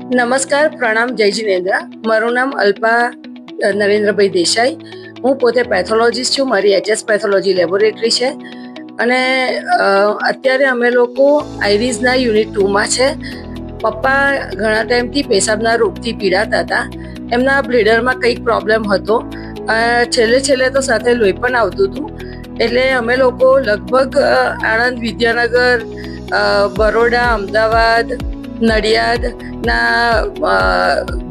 નમસ્કાર, પ્રણામ, જય જિનેન્દ્ર. મારું નામ અલ્પા નરેન્દ્રભાઈ દેસાઈ. હું પોતે પેથોલોજીસ્ટ છું. મારી એચએસ પેથોલોજી લેબોરેટરી છે અને અત્યારે અમે લોકો આઈરીઝના યુનિટ 2માં છે. પપ્પા ઘણા ટાઈમથી પેશાબના રોગથી પીડાતા હતા. એમના બ્લીડરમાં કંઈક પ્રોબ્લેમ હતો. છેલ્લે તો સાથે લોહી પણ આવતું હતું. એટલે અમે લોકો લગભગ આણંદ, વિદ્યાનગર, બરોડા, અમદાવાદ, નડિયાદના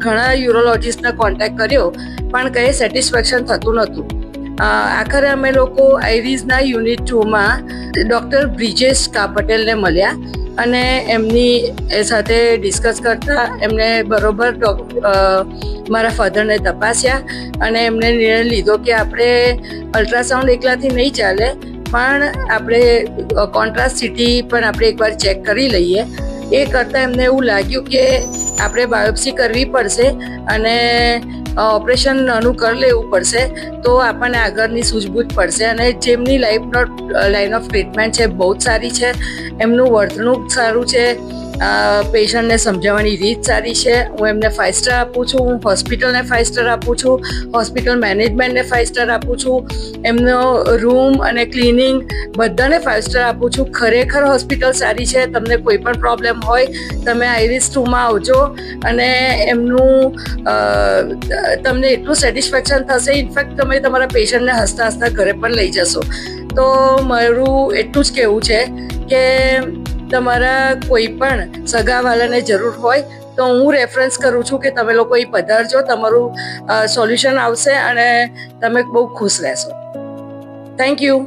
ઘણા યુરોલોજીસ્ટને કોન્ટેક્ટ કર્યો, પણ કંઈ સેટિસ્ફેક્શન થતું નહોતું. આખરે અમે લોકો આઈરીઝના યુનિટ 2માં ડૉક્ટર બ્રિજેશ કા પટેલને મળ્યા અને એમની સાથે ડિસ્કસ કરતા એમને બરોબર મારા ફાધરને તપાસ્યા અને એમને નિર્ણય લીધો કે આપણે અલ્ટ્રાસાઉન્ડ એકલાથી નહીં ચાલે, પણ આપણે કોન્ટ્રાસ્ટ સીટી પણ આપણે એકવાર ચેક કરી લઈએ. એ કરતાં એમને એવું લાગ્યું કે આપણે બાયોપ્સી કરવી પડશે અને ઓપરેશન નાનું કરી લેવું પડશે, તો આપણને આગળની સૂઝબૂછ પડશે. અને જેમની લાઈન ઓફ ટ્રીટમેન્ટ છે બહુ જ સારી છે, એમનું વર્તણૂક સારું છે, પેશન્ટને સમજાવવાની રીત સારી છે. હું એમને 5 સ્ટાર આપું છું. હું હોસ્પિટલને 5 સ્ટાર આપું છું. હોસ્પિટલ મેનેજમેન્ટને 5 સ્ટાર આપું છું. એમનો રૂમ અને ક્લિનિંગ બધાને 5 સ્ટાર આપું છું. ખરેખર હોસ્પિટલ સારી છે. તમને કોઈ પણ પ્રોબ્લેમ હોય તમે આઈરીઝ 2માં આવજો અને એમનું તમને એટલું સેટિસ્ફેક્શન થશે. ઇનફેક્ટ તમે તમારા પેશન્ટને હસતા હસતા ઘરે પણ લઈ જશો. તો મારું એટલું જ કહેવું છે કે તમારા કોઈ પણ સગાવાલાને જરૂર હોય તો હું રેફરન્સ કરું છું કે તમે લોકો અહીં પધારજો. તમારું સોલ્યુશન આવશે અને તમે બહુ ખુશ રહેશો. Thank you.